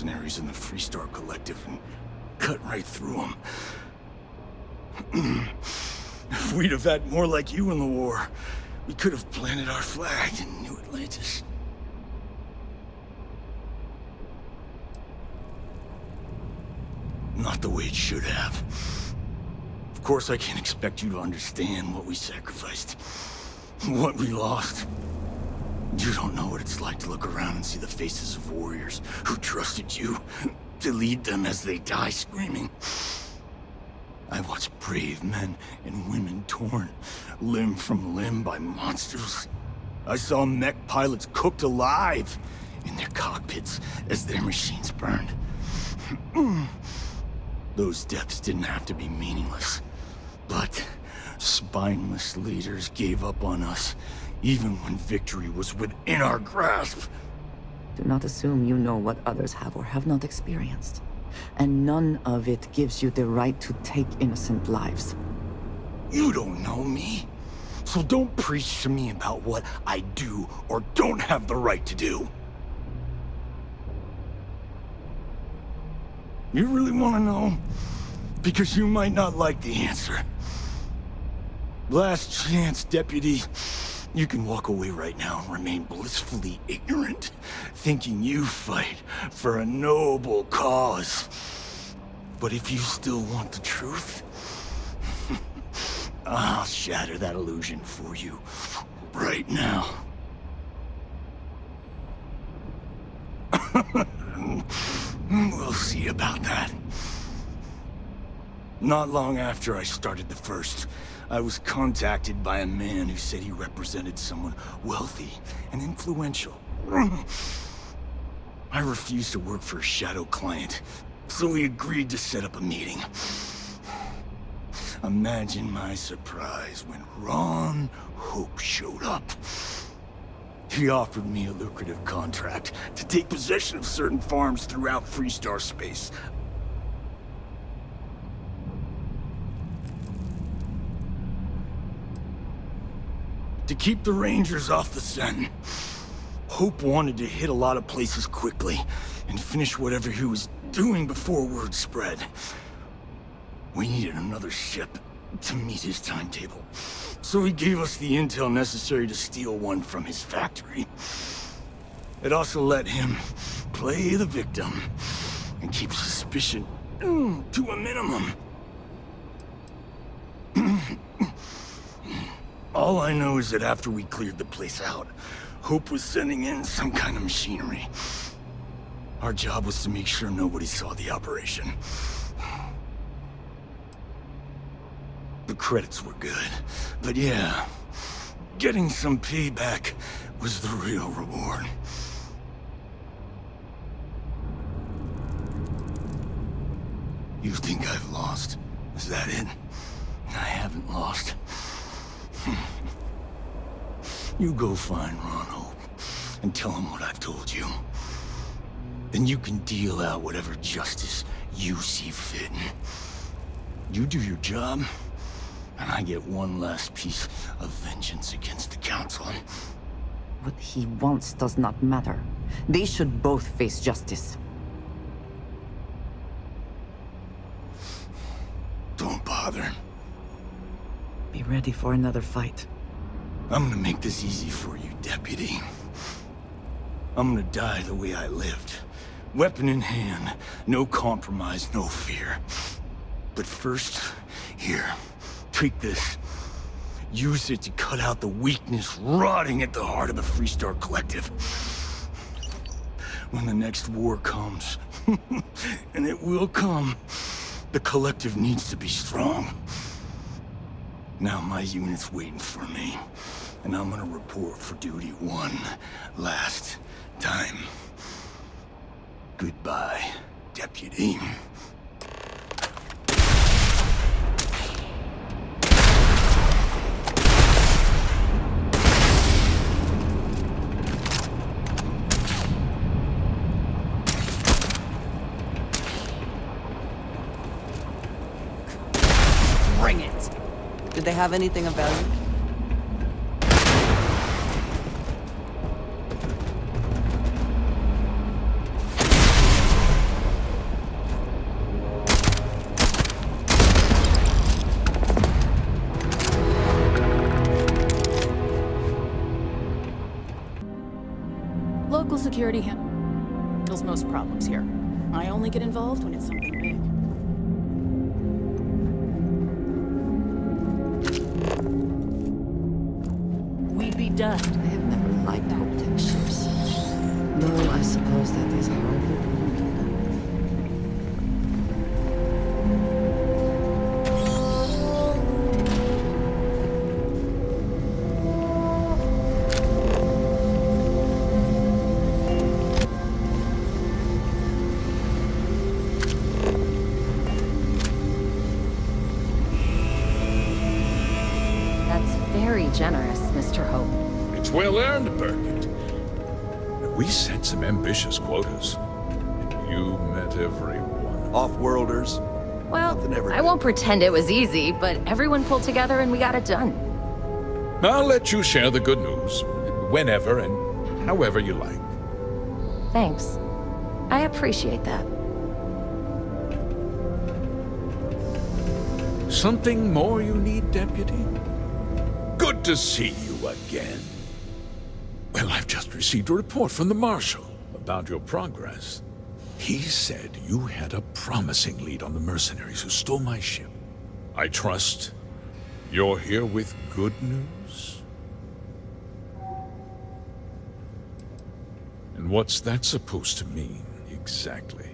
mercenaries in the Freestar Collective and cut right through them. If we'd have had more like you in the war, we could have planted our flag in New Atlantis. Not the way it should have. Of course, I can't expect you to understand what we sacrificed, what we lost. You don't know what it's like to look around and see the faces of warriors who trusted you to lead them as they die screaming. I watched brave men and women torn limb from limb by monsters. I saw mech pilots cooked alive in their cockpits as their machines burned. Those deaths didn't have to be meaningless, but spineless leaders gave up on us even when victory was within our grasp. Do not assume you know what others have or have not experienced. And none of it gives you the right to take innocent lives. You don't know me, so don't preach to me about what I do or don't have the right to do. You really want to know? Because you might not like the answer. Last chance, Deputy. You can walk away right now and remain blissfully ignorant, thinking you fight for a noble cause. But if you still want the truth, I'll shatter that illusion for you right now. We'll see about that. Not long after I started the First, I was contacted by a man who said he represented someone wealthy and influential. I refused to work for a shadow client, so he agreed to set up a meeting. Imagine my surprise when Ron Hope showed up. He offered me a lucrative contract to take possession of certain farms throughout Freestar space. To keep the Rangers off the scent. Hope wanted to hit a lot of places quickly and finish whatever he was doing before word spread. We needed another ship to meet his timetable, so he gave us the intel necessary to steal one from his factory. It also let him play the victim and keep suspicion to a minimum. All I know is that after we cleared the place out, Hope was sending in some kind of machinery. Our job was to make sure nobody saw the operation. The credits were good, but yeah, getting some payback was the real reward. You think I've lost? Is that it? I haven't lost. You go find Ron Hope and tell him what I've told you. Then you can deal out whatever justice you see fit. You do your job, and I get one last piece of vengeance against the Council. What he wants does not matter. They should both face justice. Don't bother. Be ready for another fight. I'm gonna make this easy for you, Deputy. I'm gonna die the way I lived. Weapon in hand, no compromise, no fear. But first, here, take this. Use it to cut out the weakness rotting at the heart of the Freestar Collective. When the next war comes, and it will come, the Collective needs to be strong. Now my unit's waiting for me, and I'm gonna report for duty one last time. Goodbye, Deputy. Bring it! Did they have anything of value? security handles most problems here. I only get involved when it's something big. We'd be dust. I have never liked hope-tech ships. Though I suppose that is hardly the point. Very generous, Mr. Hope. It's well earned, BIRGIT. We set some ambitious quotas, and you met every one. Off-worlders. Well, Nothing ever I did. won't pretend it was easy, but everyone pulled together and we got it done. I'll let you share the good news, whenever and however you like. Thanks. I appreciate that. Something more you need, Deputy? Good to see you again. Well, I've just received a report from the Marshal about your progress. He said you had a promising lead on the mercenaries who stole my ship. I trust you're here with good news? And what's that supposed to mean, exactly?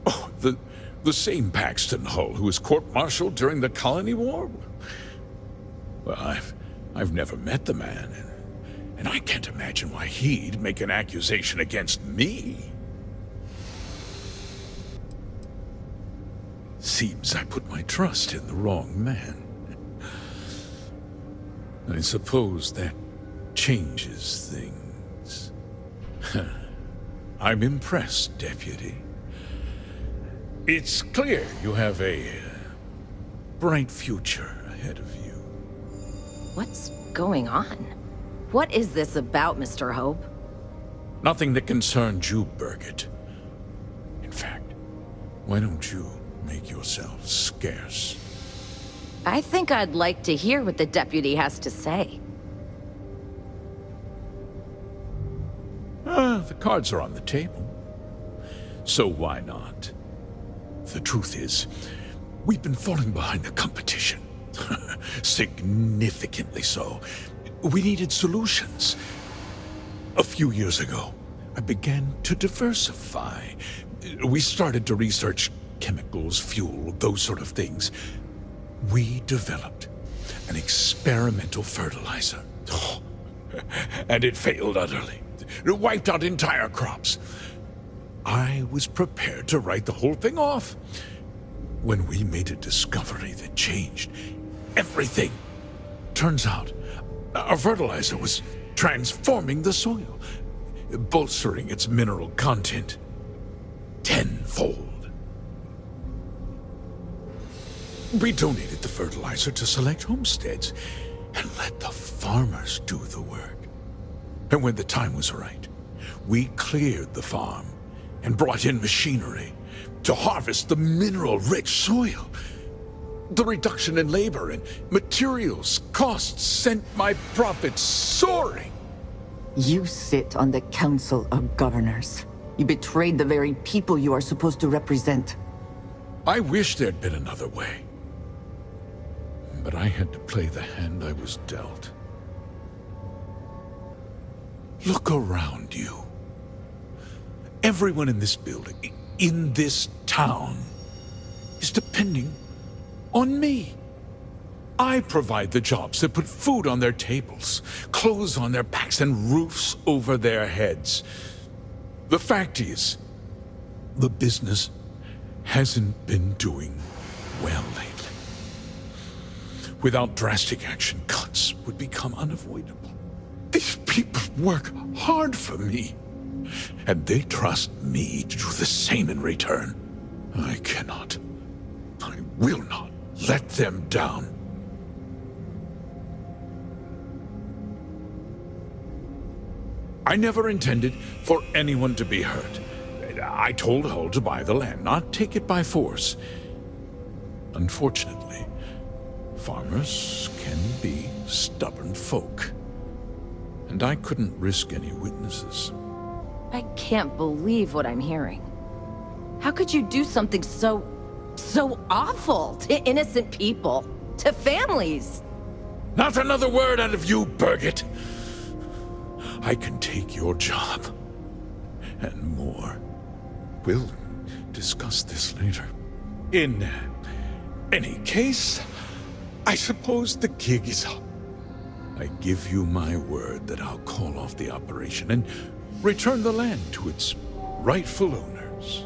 Oh, the same Paxton Hull who was court-martialed during the Colony War? Well, I've never met the man, and I can't imagine why he'd make an accusation against me. Seems I put my trust in the wrong man. I suppose that changes things. I'm impressed, Deputy. It's clear you have a bright future ahead of you. What's going on? What is this about, Mr. Hope? Nothing that concerns you, BIRGIT. In fact, why don't you make yourself scarce? I think I'd like to hear what the deputy has to say. The cards are on the table. So why not? The truth is, we've been falling behind the competition. Significantly so. We needed solutions. A few years ago, I began to diversify. We started to research chemicals, fuel, those sort of things. We developed an experimental fertilizer. And it failed utterly. It wiped out entire crops. I was prepared to write the whole thing off when we made a discovery that changed everything. Turns out, our fertilizer was transforming the soil, bolstering its mineral content tenfold. We donated the fertilizer to select homesteads and let the farmers do the work. And when the time was right, we cleared the farm and brought in machinery to harvest the mineral-rich soil. The reduction in labor and materials costs sent my profits soaring. You sit on the Council of Governors. You betrayed the very people you are supposed to represent. I wish there'd been another way. But I had to play the hand I was dealt. Look around you. Everyone in this building, in this town, is depending on me. I provide the jobs that put food on their tables, clothes on their backs, and roofs over their heads. The fact is, the business hasn't been doing well lately. Without drastic action, cuts would become unavoidable. These people work hard for me, and they trust me to do the same in return. I cannot, I will not let them down. I never intended for anyone to be hurt. I told Hull to buy the land, not take it by force. Unfortunately, farmers can be stubborn folk. and I couldn't risk any witnesses. I can't believe what I'm hearing. How could you do something so awful to innocent people, to families? Not another word out of you, BIRGIT! I can take your job. And more. We'll discuss this later. In any case, I suppose the gig is up. I give you my word that I'll call off the operation and return the land to its rightful owners.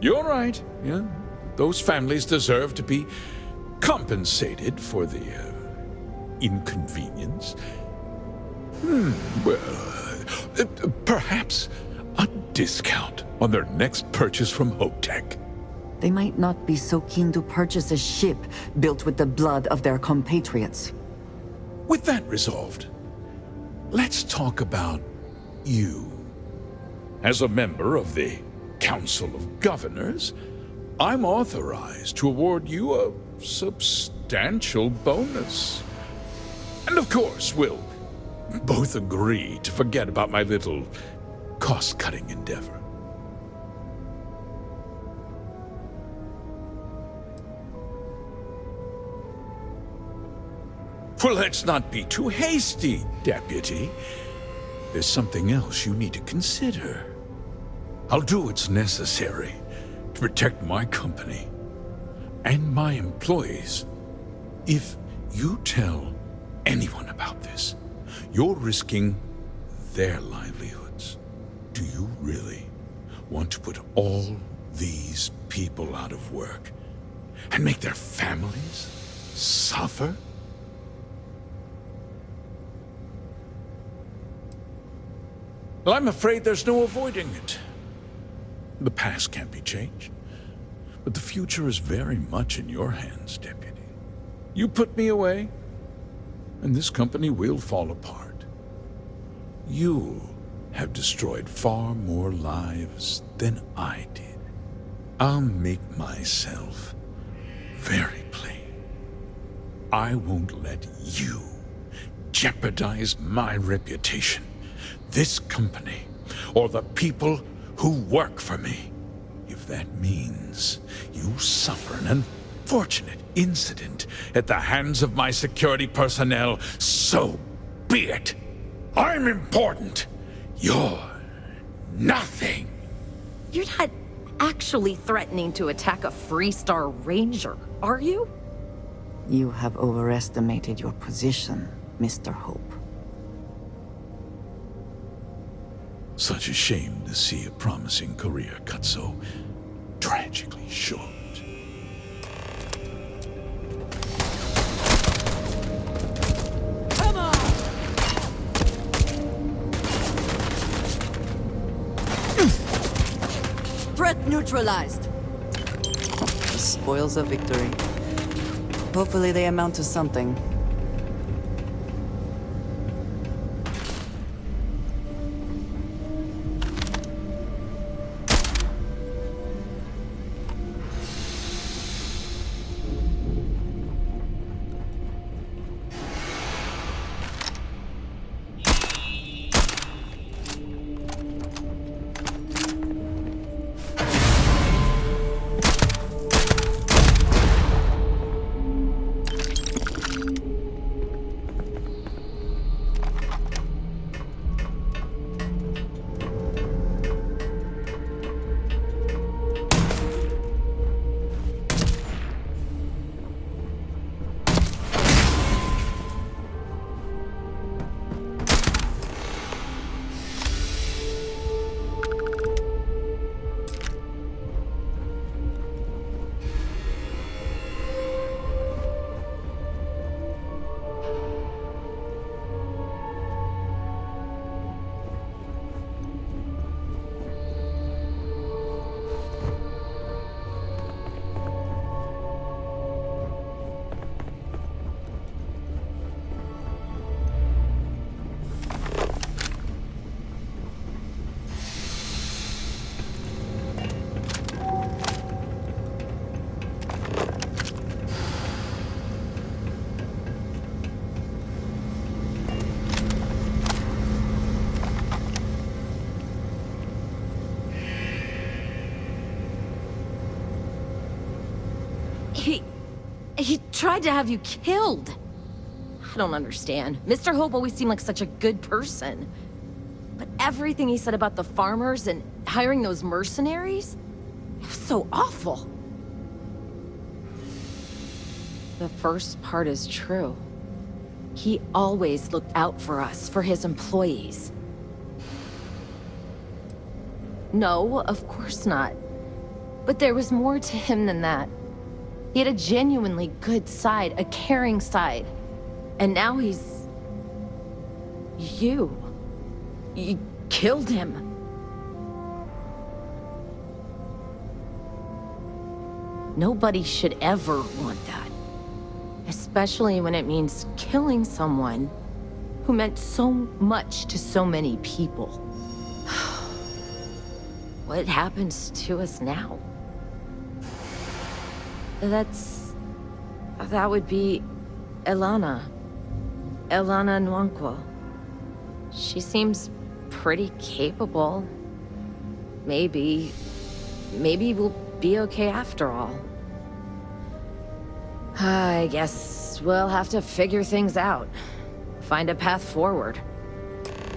You're right, yeah. Those families deserve to be compensated for the inconvenience. Well, perhaps a discount on their next purchase from HopeTech. They might not be so keen to purchase a ship built with the blood of their compatriots. With that resolved, let's talk about you. As a member of the Council of Governors, I'm authorized to award you a substantial bonus. And of course, we'll both agree to forget about my little cost-cutting endeavor. Well, let's not be too hasty, Deputy. There's something else you need to consider. I'll do what's necessary to protect my company and my employees. If you tell anyone about this, you're risking their livelihoods. Do you really want to put all these people out of work and make their families suffer? Well, I'm afraid there's no avoiding it. The past can't be changed, but the future is very much in your hands, Deputy. You put me away, and this company will fall apart. You'll have destroyed far more lives than I did. I'll make myself very plain. I won't let you jeopardize my reputation, this company, or the people who work for me. If that means you suffer an unfortunate incident at the hands of my security personnel, so be it. I'm important. You're nothing. You're not actually threatening to attack a Freestar Ranger, are you? You have overestimated your position, Mr. Hope. Such a shame to see a promising career cut so tragically short. Come on! Threat neutralized. The spoils of victory. Hopefully they amount to something. tried to have you killed. I don't understand. Mr. Hope always seemed like such a good person. But everything he said about the farmers and hiring those mercenaries, it was so awful. The first part is true. He always looked out for us, for his employees. No, of course not. But there was more to him than that. He had a genuinely good side, a caring side. And now he's... You killed him. Nobody should ever want that. Especially when it means killing someone who meant so much to so many people. What happens to us now? That would be Elana Nwankwo. She seems pretty capable. Maybe we'll be okay after all. I guess we'll have to figure things out. Find a path forward.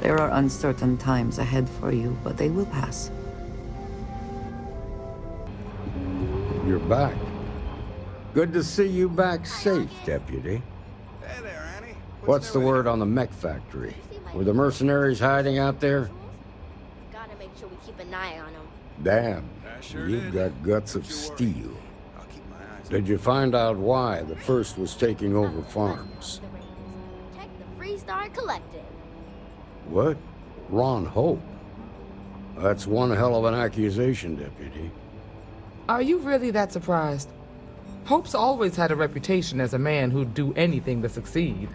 There are uncertain times ahead for you, but they will pass. You're back. Good to see you back safe, Deputy. Hey there, Annie. What's the word on the mech factory? Were the mercenaries hiding out there? Gotta make sure we keep an eye on them. Damn, I sure you've did. got guts of Don't you worry. steel. I'll keep my eyes Did you find out why the first was taking over farms? Check the Freestar Collective. What? Ron Hope? That's one hell of an accusation, Deputy. Are you really that surprised? Hope's always had a reputation as a man who'd do anything to succeed.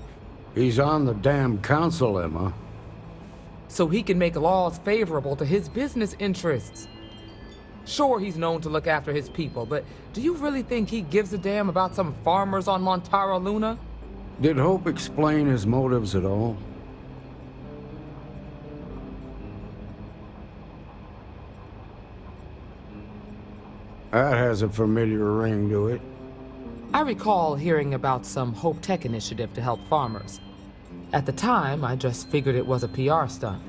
He's on the damn council, Emma. So he can make laws favorable to his business interests. Sure, he's known to look after his people, but do you really think he gives a damn about some farmers on Montara Luna? Did Hope explain his motives at all? That has a familiar ring to it. I recall hearing about some Hope Tech initiative to help farmers. At the time, I just figured it was a PR stunt.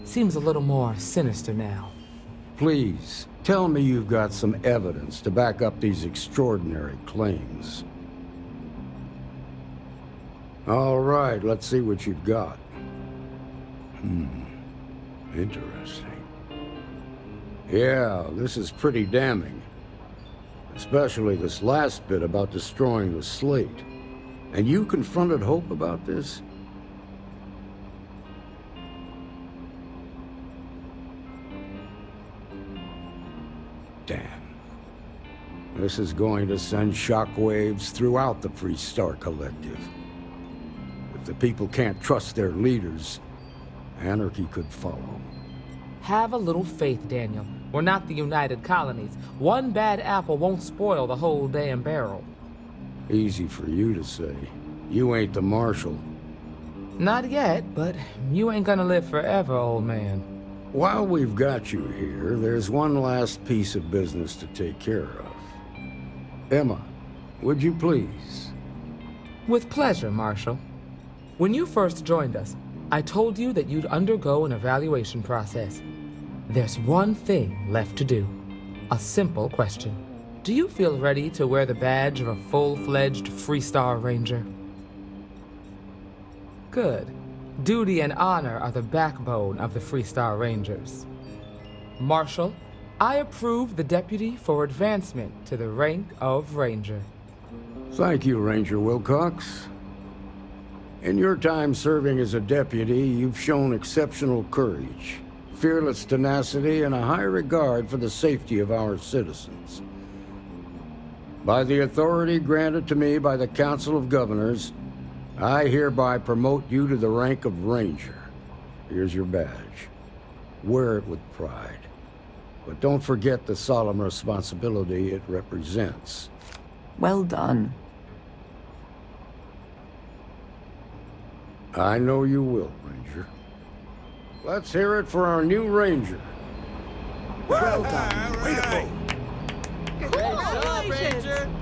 Seems a little more sinister now. Please, tell me you've got some evidence to back up these extraordinary claims. All right, let's see what you've got. Interesting. Yeah, this is pretty damning. Especially this last bit about destroying the slate. And you confronted Hope about this? Damn. This is going to send shockwaves throughout the Freestar Collective. If the people can't trust their leaders, anarchy could follow. Have a little faith, Daniel. We're not the United Colonies. One bad apple won't spoil the whole damn barrel. Easy for you to say. You ain't the marshal. Not yet, but you ain't gonna live forever, old man. While we've got you here, there's one last piece of business to take care of. Emma, would you please? With pleasure, Marshal. When you first joined us, I told you that you'd undergo an evaluation process. There's one thing left to do. A simple question. Do you feel ready to wear the badge of a full-fledged Freestar Ranger? Good. Duty and honor are the backbone of the Freestar Rangers. Marshal, I approve the deputy for advancement to the rank of Ranger. Thank you, Ranger Wilcox. In your time serving as a deputy, you've shown exceptional courage, fearless tenacity, and a high regard for the safety of our citizens. By the authority granted to me by the Council of Governors, I hereby promote you to the rank of Ranger. Here's your badge. Wear it with pride. But don't forget the solemn responsibility it represents. Well done. I know you will, Ranger. Let's hear it for our new Ranger. Well done. Way to go. Congratulations!